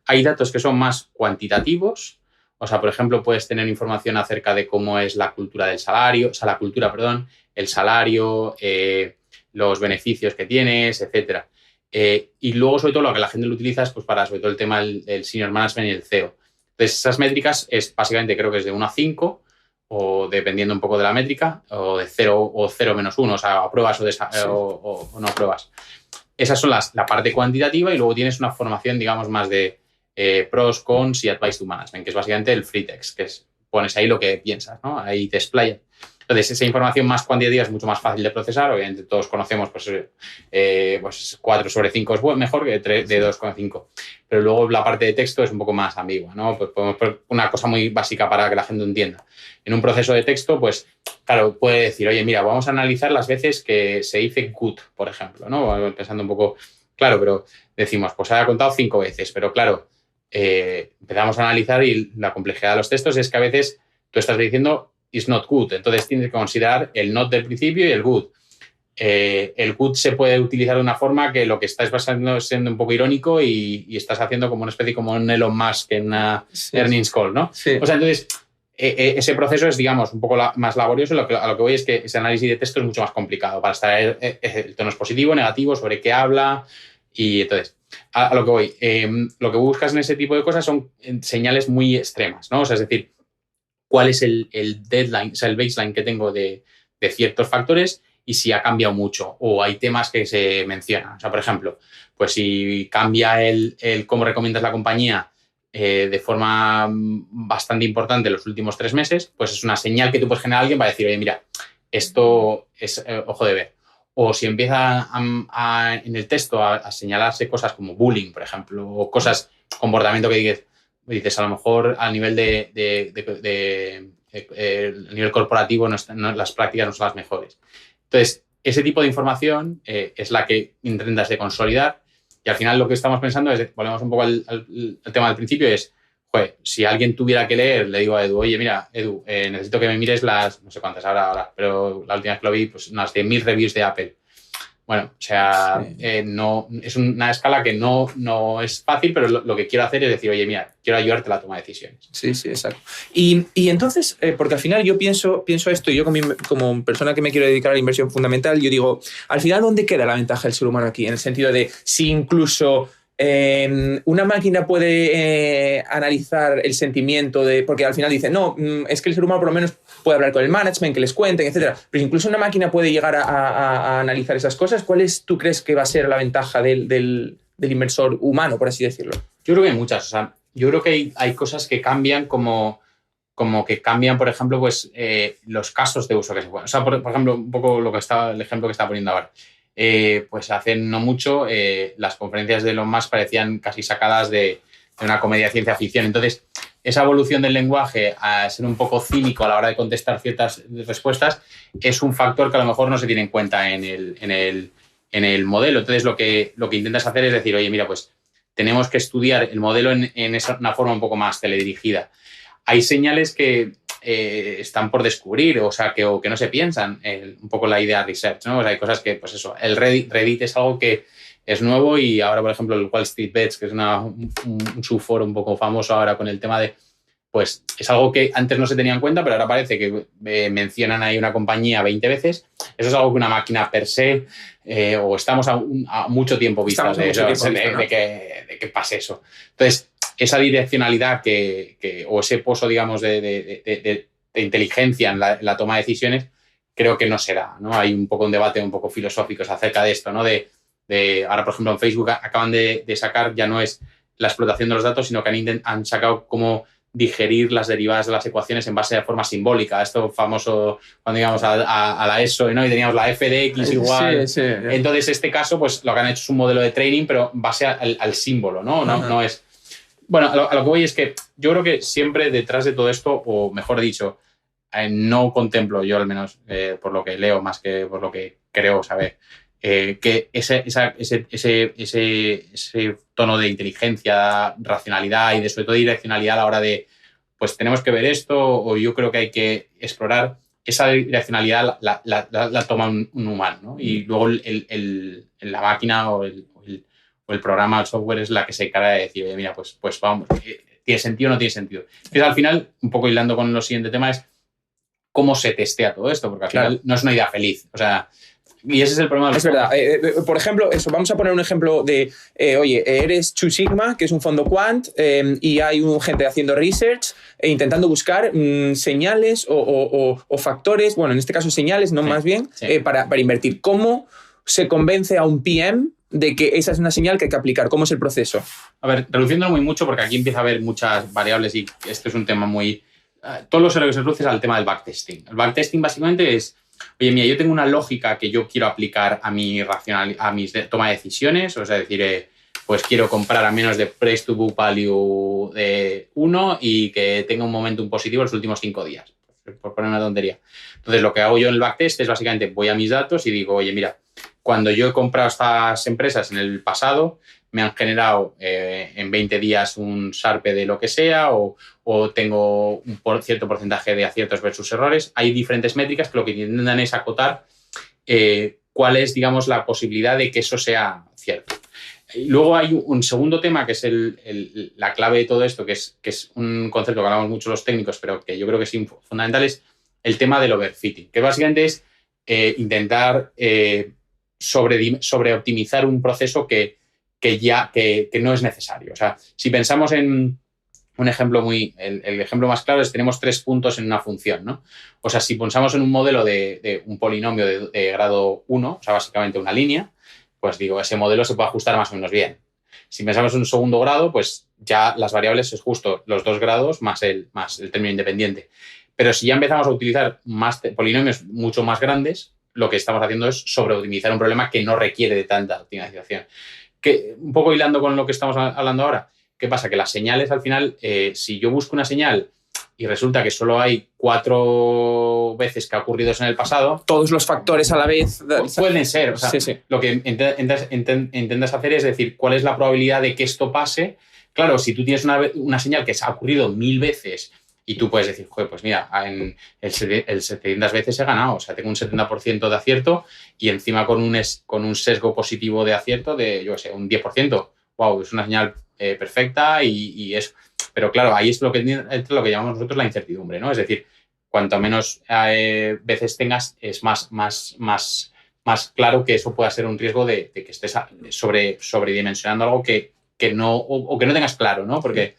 Hay datos que son más cuantitativos, o sea, por ejemplo, puedes tener información acerca de cómo es la cultura del salario, o sea, la cultura, perdón, el salario, los beneficios que tienes, etcétera. Y luego, sobre todo, lo que la gente lo utiliza es pues, para, sobre todo, el tema del senior management y el CEO. Entonces, esas métricas es básicamente, creo que es de 1 a 5, o dependiendo un poco de la métrica, o de 0 o 0 menos 1, o sea, apruebas o no apruebas. Esas son la parte cuantitativa, y luego tienes una formación, digamos, más de pros, cons y advice to management, que es básicamente el free text, que es pones ahí lo que piensas, ¿no? Ahí te explayas. Entonces, esa información más cuantitativa es mucho más fácil de procesar. Obviamente, todos conocemos pues 4 sobre 5 es mejor que de 2,5. Pero luego la parte de texto es un poco más ambigua, ¿no? Pues podemos poner una cosa muy básica para que la gente entienda. En un proceso de texto, pues, claro, puede decir, oye, mira, vamos a analizar las veces que se dice good, por ejemplo, ¿no? Pensando un poco, claro, pero decimos, pues ha contado 5 veces, pero claro, empezamos a analizar y la complejidad de los textos es que a veces tú estás diciendo is not good, entonces tienes que considerar el not del principio y el good. El good se puede utilizar de una forma que lo que estás pasando es siendo un poco irónico y estás haciendo como una especie como un Elon Musk en una earnings call, ¿no? Sí. O sea, entonces ese proceso es, digamos, un poco más laborioso. A lo que voy es que ese análisis de texto es mucho más complicado para estar el tono es positivo, negativo, sobre qué habla. Y entonces, a lo que voy, lo que buscas en ese tipo de cosas son señales muy extremas, ¿no? O sea, es decir, cuál es el deadline, o sea, el baseline que tengo de ciertos factores y si ha cambiado mucho o hay temas que se mencionan. O sea, por ejemplo, pues si cambia el cómo recomiendas la compañía de forma bastante importante en los últimos 3 meses, pues es una señal que tú puedes generar a alguien para decir, oye, mira, esto es ojo de ver. O si empieza en el texto a señalarse cosas como bullying, por ejemplo, o cosas, comportamiento que dices, a lo mejor a nivel a nivel corporativo las prácticas no son las mejores. Entonces, ese tipo de información es la que intentas de consolidar, y al final lo que estamos pensando es, volvemos un poco al tema del principio, es, joder, si alguien tuviera que leer, le digo a Edu, oye, mira, Edu, necesito que me mires las, no sé cuántas ahora, pero la última vez que lo vi, pues unas 100.000 reviews de Apple. Bueno, o sea, no, es una escala que no es fácil, pero lo que quiero hacer es decir, oye, mira, quiero ayudarte a la toma de decisiones. Sí, exacto. Y entonces, porque al final yo pienso esto, y yo como persona que me quiero dedicar a la inversión fundamental, yo digo, al final, ¿dónde queda la ventaja del ser humano aquí? En el sentido de, si incluso una máquina puede analizar el sentimiento porque al final dice, no, es que el ser humano por lo menos puede hablar con el management, que les cuenten, etcétera. Pero incluso una máquina puede llegar a analizar esas cosas. ¿Cuál tú crees que va a ser la ventaja del inversor humano, por así decirlo? Yo creo que hay muchas. O sea, yo creo que hay cosas que cambian como que cambian, por ejemplo, pues los casos de uso que se pueden. O sea, por ejemplo, un poco el ejemplo que está poniendo ahora. Pues hace no mucho las conferencias de Elon Musk parecían casi sacadas de una comedia de ciencia ficción. Entonces, esa evolución del lenguaje a ser un poco cínico a la hora de contestar ciertas respuestas es un factor que a lo mejor no se tiene en cuenta en el modelo. Entonces, lo que intentas hacer es decir, oye, mira, pues tenemos que estudiar el modelo en una forma un poco más teledirigida. Hay señales que están por descubrir, o sea, que no se piensan, un poco la idea research, ¿no? O sea, hay cosas que, pues eso, el Reddit es algo que es nuevo, y ahora, por ejemplo, el Wall Street Bets, que es un subforo un poco famoso ahora con el tema de, pues es algo que antes no se tenía en cuenta, pero ahora parece que mencionan ahí una compañía 20 veces. Eso es algo que una máquina per se, o estamos a mucho tiempo vistas de que pase eso. Entonces, esa direccionalidad o ese pozo, digamos, de inteligencia en la toma de decisiones, creo que no será, ¿no? Hay un poco un debate un poco filosófico acerca de esto, ¿no? Ahora, por ejemplo, en Facebook acaban de sacar, ya no es la explotación de los datos, sino que han sacado cómo digerir las derivadas de las ecuaciones en base a forma simbólica. Esto famoso cuando íbamos a la ESO, ¿no? Y teníamos la f de x igual. Sí. Entonces, este caso, pues lo que han hecho es un modelo de training, pero en base al símbolo, ¿no? No es... Bueno, a lo que voy es que yo creo que siempre detrás de todo esto, o mejor dicho, no contemplo yo al menos, por lo que leo más que por lo que creo saber, que ese tono de inteligencia, racionalidad y de sobre todo direccionalidad a la hora de, pues tenemos que ver esto, o yo creo que hay que explorar, esa direccionalidad la toma un humano, ¿no? Y luego la máquina o el programa o el software es la que se encarga de decir, oye, mira, pues vamos, ¿tiene sentido o no tiene sentido? Entonces, al final, un poco hilando con los siguiente tema, es cómo se testea todo esto, porque al final no es una idea feliz. O sea, y ese es el problema. Es verdad. Por ejemplo, eso, vamos a poner un ejemplo de, oye, eres Two Sigma, que es un fondo quant, y hay gente haciendo research e intentando buscar señales o factores, bueno, en este caso señales, no más bien, para invertir. ¿Cómo se convence a un PM de que esa es una señal que hay que aplicar? ¿Cómo es el proceso? A ver, reduciéndolo muy mucho, porque aquí empieza a haber muchas variables y esto es un tema muy... todo lo que se reduce es al tema del backtesting. El backtesting básicamente es, oye, mira, yo tengo una lógica que yo quiero aplicar a mi toma de decisiones, o sea, decir, pues quiero comprar a menos de price to book value de 1 y que tenga un momentum positivo en los últimos 5 días, por poner una tontería. Entonces, lo que hago yo en el backtest es básicamente voy a mis datos y digo, oye, mira, cuando yo he comprado estas empresas en el pasado, me han generado en 20 días un SARPE de lo que sea o tengo un cierto porcentaje de aciertos versus errores. Hay diferentes métricas que lo que intentan es acotar cuál es, digamos, la posibilidad de que eso sea cierto. Y luego hay un segundo tema que es la clave de todo esto, que es un concepto que hablamos mucho los técnicos, pero que yo creo que es fundamental, es el tema del overfitting, que básicamente es intentar sobreoptimizar un proceso que no es necesario. O sea, si pensamos en un ejemplo el ejemplo más claro es tenemos 3 puntos en una función, ¿no? O sea, si pensamos en un modelo de un polinomio de grado 1, o sea, básicamente una línea, pues digo, ese modelo se puede ajustar más o menos bien. Si pensamos en un segundo grado, pues ya las variables es justo los 2 grados más el término independiente. Pero si ya empezamos a utilizar más polinomios mucho más grandes, lo que estamos haciendo es sobreoptimizar un problema que no requiere de tanta optimización. Que, un poco hilando con lo que estamos hablando ahora, ¿qué pasa? Que las señales, al final, si yo busco una señal y resulta que solo hay 4 veces que ha ocurrido eso en el pasado... Todos los factores a la vez... Pueden ser. O sea, sí. Lo que intentas hacer es decir, ¿cuál es la probabilidad de que esto pase? Claro, si tú tienes una señal que se ha ocurrido 1000 veces y tú puedes decir, joder, pues mira, en el 700 veces he ganado, o sea, tengo un 70% de acierto y encima con un sesgo positivo de acierto de, yo qué sé, un 10%. Wow, es una señal perfecta y eso. Pero claro, ahí es lo que llamamos nosotros la incertidumbre, ¿no? Es decir, cuanto menos veces tengas, es más claro que eso pueda ser un riesgo de que estés sobredimensionando algo que no tengas claro, ¿no? Porque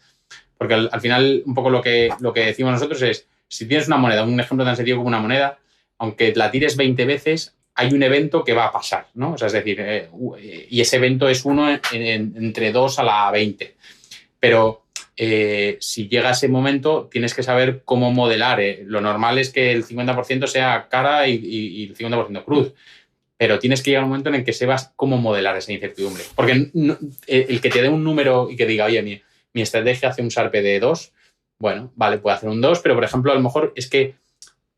al final, un poco lo que decimos nosotros es, si tienes una moneda, un ejemplo tan sencillo como una moneda, aunque la tires 20 veces, hay un evento que va a pasar, ¿no? O sea, es decir, y ese evento es uno entre 2 a la 20. Pero si llega ese momento, tienes que saber cómo modelar. Lo normal es que el 50% sea cara y el 50% cruz. Pero tienes que llegar a un momento en el que sepas cómo modelar esa incertidumbre. Porque el que te dé un número y que diga, oye, mi estrategia hace un SARPE de 2, bueno, vale, puede hacer un 2, pero por ejemplo, a lo mejor es que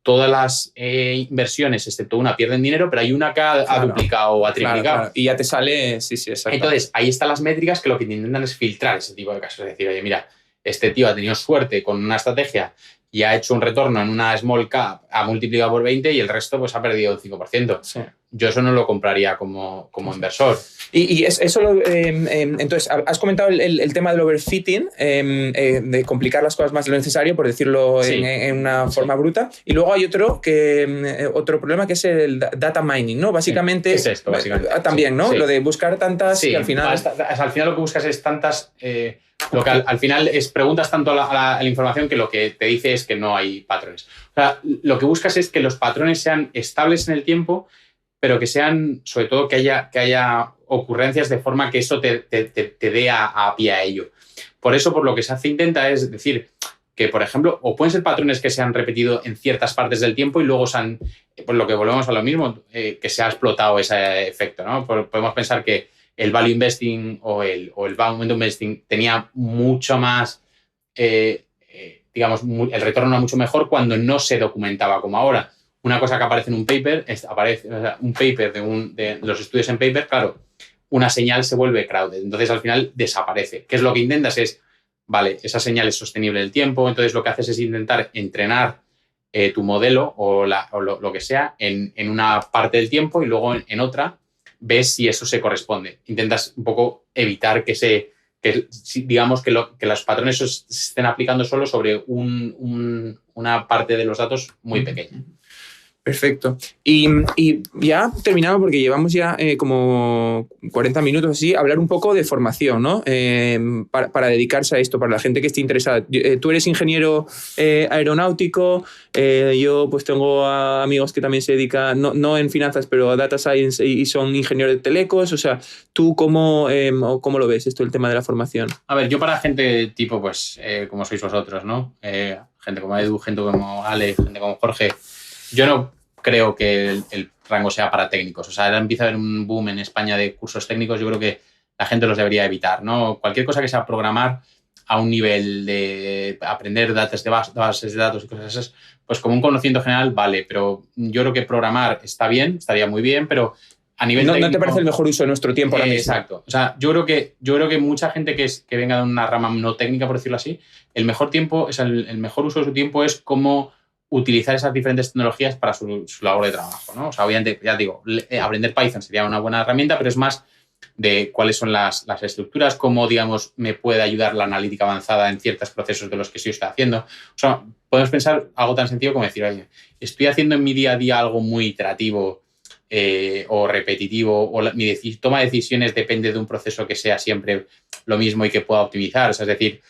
todas las inversiones, excepto una, pierden dinero, pero hay una que ha duplicado o ha triplicado. Claro. Y ya te sale, sí, exacto. Entonces, ahí están las métricas que lo que intentan es filtrar ese tipo de casos. Es decir, oye, mira, este tío ha tenido suerte con una estrategia y ha hecho un retorno en una small cap, ha multiplicado por 20 y el resto pues ha perdido un 5%. Sí. Yo eso no lo compraría como inversor. Y eso entonces, has comentado el tema del overfitting, de complicar las cosas más de lo necesario, por decirlo en una forma bruta. Y luego hay otro problema que es el data mining, ¿no? Básicamente... Es esto, básicamente. También, ¿no? Sí. Lo de buscar tantas que al final... Al final lo que buscas es tantas... lo que al final es preguntas tanto a la información que lo que te dice es que no hay patrones. O sea, lo que buscas es que los patrones sean estables en el tiempo, pero que sean, sobre todo, que haya ocurrencias de forma que eso te dé a pie a ello. Por eso, por lo que se intenta es decir que, por ejemplo, o pueden ser patrones que se han repetido en ciertas partes del tiempo y luego por lo que volvemos a lo mismo, que se ha explotado ese efecto, ¿no? Podemos pensar que el value investing o el momentum investing tenía mucho más, digamos, el retorno era mucho mejor cuando no se documentaba como ahora. Una cosa que aparece en un paper, un paper de los estudios en paper, claro, una señal se vuelve crowded, entonces al final desaparece. ¿Qué es lo que intentas? Vale, esa señal es sostenible en el tiempo, entonces lo que haces es intentar entrenar tu modelo o lo que sea en una parte del tiempo y luego en otra ves si eso se corresponde. Intentas un poco evitar digamos que los patrones se estén aplicando solo sobre una parte de los datos muy pequeña. Perfecto. Y ya terminado, porque llevamos ya como 40 minutos así, hablar un poco de formación, ¿no? Para dedicarse a esto, para la gente que esté interesada. Tú eres ingeniero aeronáutico, yo pues tengo amigos que también se dedican, no en finanzas, pero a data science y son ingenieros de telecos. O sea, ¿tú cómo lo ves esto, el tema de la formación? A ver, yo para gente tipo, pues, como sois vosotros, ¿no? Gente como Edu, gente como Ale, gente como Jorge, yo no creo que el rango sea para técnicos. O sea, ahora empieza a haber un boom en España de cursos técnicos. Yo creo que la gente los debería evitar, ¿no? Cualquier cosa que sea programar a un nivel de aprender bases de datos y cosas esas, pues como un conocimiento general, vale. Pero yo creo que programar está bien, estaría muy bien, pero a nivel técnico... ¿No te parece el mejor uso de nuestro tiempo ahora mismo? Exacto. O sea, yo creo que mucha gente que venga de una rama no técnica, por decirlo así, el mejor uso de su tiempo es cómo utilizar esas diferentes tecnologías para su labor de trabajo, ¿no? O sea, obviamente, ya digo, aprender Python sería una buena herramienta, pero es más de cuáles son las estructuras, cómo, digamos, me puede ayudar la analítica avanzada en ciertos procesos de los que sí estoy haciendo. O sea, podemos pensar algo tan sencillo como decir, oye, estoy haciendo en mi día a día algo muy iterativo o repetitivo, o mi toma de decisiones depende de un proceso que sea siempre lo mismo y que pueda optimizar. O sea, es decir,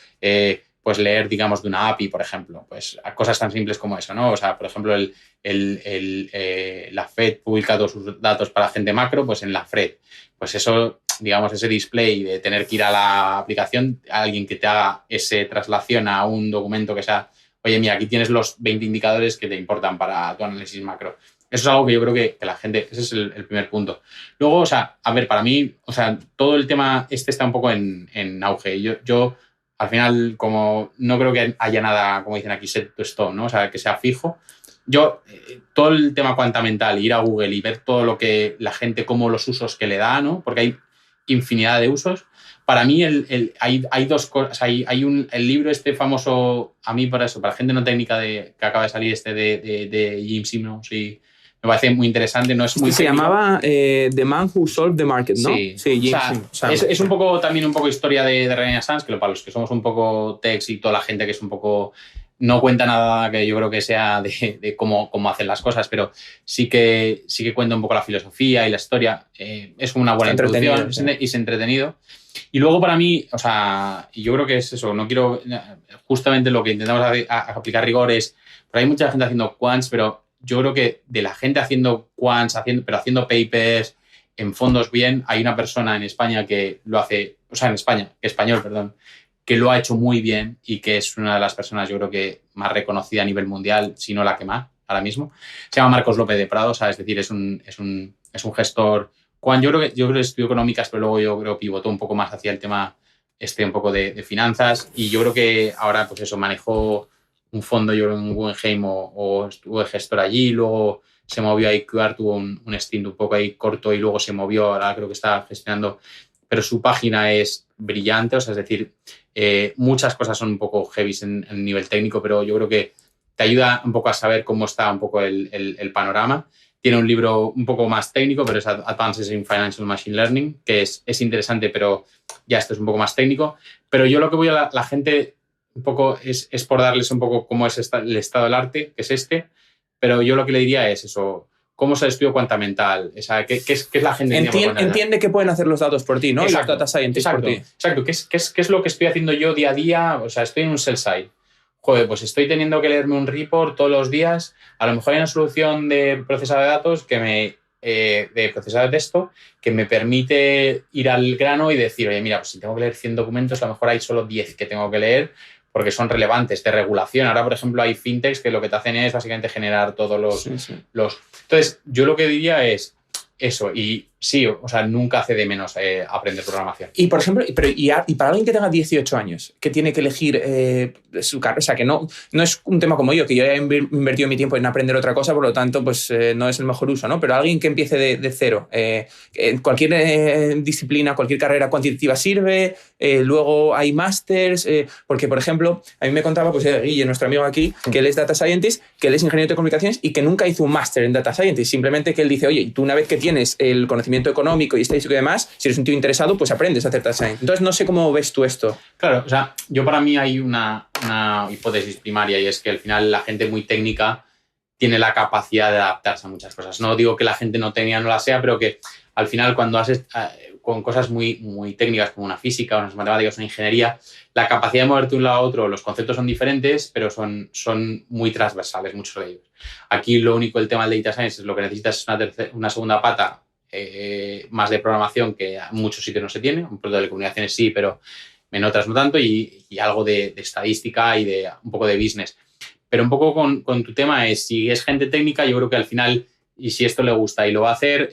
pues leer, digamos, de una API, por ejemplo, pues a cosas tan simples como eso, ¿no? O sea, por ejemplo, la Fed publica todos sus datos para gente macro, pues en la Fed, pues eso, digamos, ese display de tener que ir a la aplicación, a alguien que te haga esa traslación a un documento que sea, oye, mira, aquí tienes los 20 indicadores que te importan para tu análisis macro. Eso es algo que yo creo que la gente, ese es el primer punto. Luego, o sea, a ver, para mí, o sea, todo el tema está un poco en auge. Yo al final, como no creo que haya nada, como dicen aquí, set to stone, ¿no? O sea, que sea fijo. Yo, todo el tema cuanta mental, ir a Google y ver todo lo que la gente, como los usos que le da, ¿no? Porque hay infinidad de usos. Para mí hay dos cosas. Hay el libro famoso, a mí para gente no técnica que acaba de salir de Jim Simons, y me parece muy interesante. No es muy se técnico. Llamaba The Man Who Solved the Market, ¿no? Sí, Jim Simons. Es un poco también un poco historia de Renaissance, que para los que somos un poco techs y toda la gente que es un poco... No cuenta nada que yo creo que sea de cómo hacen las cosas, pero sí que cuenta un poco la filosofía y la historia. Es una buena introducción y es entretenido. Y luego para mí, o sea, yo creo que es eso, no quiero... Justamente lo que intentamos aplicar rigor es... Pero hay mucha gente haciendo quants, pero yo creo que de la gente haciendo quants, pero haciendo papers, en fondos bien, hay una persona en España que lo hace... O sea, español, que lo ha hecho muy bien y que es una de las personas, yo creo que más reconocida a nivel mundial, si no la que más, ahora mismo. Se llama Marcos López de Prado, o sea, es decir, es un gestor... Yo creo que estudió económicas, pero luego yo creo pivotó un poco más hacia el tema un poco de finanzas, y yo creo que ahora, pues eso, manejó un fondo, yo creo, en Guggenheim o estuvo de gestor allí, luego se movió a IQR, tuvo un stint un poco ahí corto y luego se movió, ahora creo que está gestionando, pero su página es brillante, o sea, es decir, muchas cosas son un poco heavy en nivel técnico, pero yo creo que te ayuda un poco a saber cómo está un poco el panorama. Tiene un libro un poco más técnico, pero es Advances in Financial Machine Learning, que es interesante, pero ya esto es un poco más técnico. Pero yo lo que voy a la gente un poco es por darles un poco cómo es el estado del arte, que es pero yo lo que le diría es eso, cómo es el estudio cuanta mental, o sea, ¿qué es la gente? Entiende que pueden hacer los datos por ti, ¿no? Exacto, los data scientists por ti. Exacto, ¿qué es lo que estoy haciendo yo día a día? O sea, estoy en un sell side. Joder, pues estoy teniendo que leerme un report todos los días. A lo mejor hay una solución de procesado de datos de procesado de texto que me permite ir al grano y decir, oye, mira, pues si tengo que leer 100 documentos, a lo mejor hay solo 10 que tengo que leer porque son relevantes de regulación. Ahora, por ejemplo, hay fintechs que lo que te hacen es básicamente generar todos los... Entonces, yo lo que diría es eso. Y sí, o sea, nunca hace de menos aprender programación. Y, por ejemplo, y para alguien que tenga 18 años, que tiene que elegir su carrera, o sea, que no es un tema como yo, que yo he invertido mi tiempo en aprender otra cosa, por lo tanto, pues no es el mejor uso, ¿no? Pero alguien que empiece de cero, cualquier disciplina, cualquier carrera cuantitativa sirve, luego hay másters, porque, por ejemplo, a mí me contaba, pues Guille, nuestro amigo aquí, que él es Data Scientist, que él es ingeniero de comunicaciones y que nunca hizo un máster en Data Scientist, simplemente que él dice, oye, tú una vez que tienes el conocimiento económico y estadístico y demás, si eres un tío interesado, pues aprendes a hacer data science. Entonces, no sé cómo ves tú esto. Claro, o sea, yo para mí hay una hipótesis primaria y es que al final la gente muy técnica tiene la capacidad de adaptarse a muchas cosas. No digo que la gente no técnica no la sea, pero que al final cuando haces con cosas muy, muy técnicas como una física, unas matemáticas, una ingeniería, la capacidad de moverte de un lado a otro, los conceptos son diferentes, pero son muy transversales, muchos de ellos. Aquí lo único, el tema del data science, es lo que necesitas es una segunda pata más de programación que en muchos sitios no se tiene, un poco de telecomunicaciones sí, pero en otras no tanto, y algo de estadística y de un poco de business. Pero un poco con tu tema es, si es gente técnica, yo creo que al final, y si esto le gusta y lo va a hacer,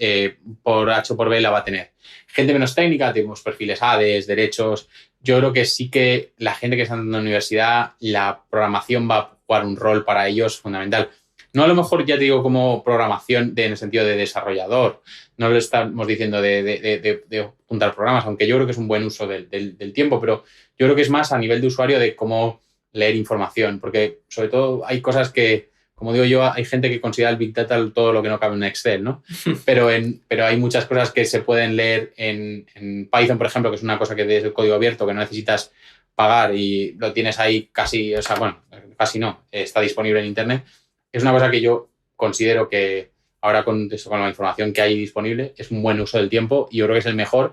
por H o por B la va a tener. Gente menos técnica, tenemos perfiles ADES, derechos. Yo creo que sí que la gente que está en la universidad, la programación va a jugar un rol para ellos fundamental. No a lo mejor, ya te digo, como programación en el sentido de desarrollador. No lo estamos diciendo de juntar programas, aunque yo creo que es un buen uso del tiempo, pero yo creo que es más a nivel de usuario de cómo leer información, porque sobre todo hay cosas que, como digo yo, hay gente que considera el Big Data todo lo que no cabe en Excel, ¿no? Pero hay muchas cosas que se pueden leer en Python, por ejemplo, que es una cosa que es el código abierto, que no necesitas pagar y lo tienes ahí casi, o sea, bueno, casi no, está disponible en Internet. Es una cosa que yo considero que ahora con la información que hay disponible es un buen uso del tiempo y yo creo que es el mejor,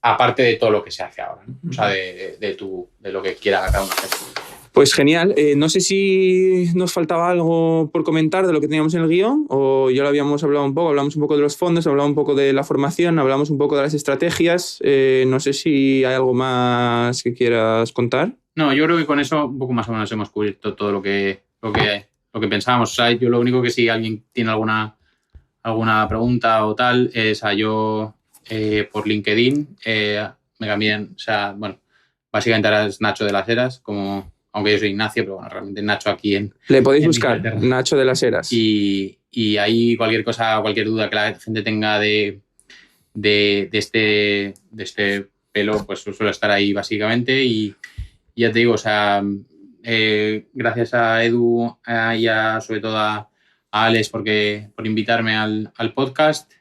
aparte de todo lo que se hace ahora, ¿no? O sea, de lo que quiera cada uno hacer. Pues genial. No sé si nos faltaba algo por comentar de lo que teníamos en el guión o ya lo habíamos hablado un poco. Hablamos un poco de los fondos, hablamos un poco de la formación, hablamos un poco de las estrategias. No sé si hay algo más que quieras contar. No, yo creo que con eso un poco más o menos hemos cubierto todo lo que pensábamos. O sea, yo lo único que si alguien tiene alguna pregunta o tal, es a yo por LinkedIn me cambian, o sea, bueno, básicamente ahora es Nacho de las Heras, aunque yo soy Ignacio, pero bueno, realmente Nacho aquí Le podéis buscar, Inglaterra. Nacho de las Heras. Y ahí cualquier cosa, cualquier duda que la gente tenga de este pelo, pues suelo estar ahí básicamente y ya te digo, o sea, gracias a Edu y sobre todo a Alex por invitarme al podcast.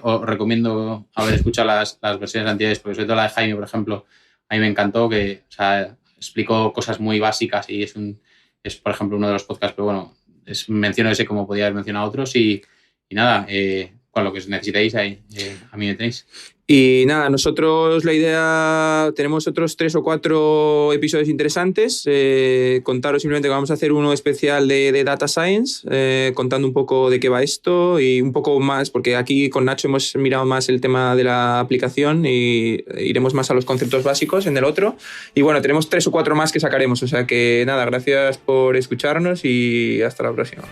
Os recomiendo haber escuchado las versiones anteriores, porque sobre todo la de Jaime, por ejemplo, a mí me encantó, que o sea, explicó cosas muy básicas y es por ejemplo, uno de los podcasts, pero bueno, menciono ese como podía haber mencionado otros y nada, con lo que necesitéis, ahí, a mí me tenéis. Y nada, nosotros la idea, tenemos otros 3 o 4 episodios interesantes. Contaros simplemente que vamos a hacer uno especial de Data Science, contando un poco de qué va esto y un poco más, porque aquí con Nacho hemos mirado más el tema de la aplicación y iremos más a los conceptos básicos en el otro. Y bueno, tenemos 3 o 4 más que sacaremos, o sea que nada, gracias por escucharnos y hasta la próxima.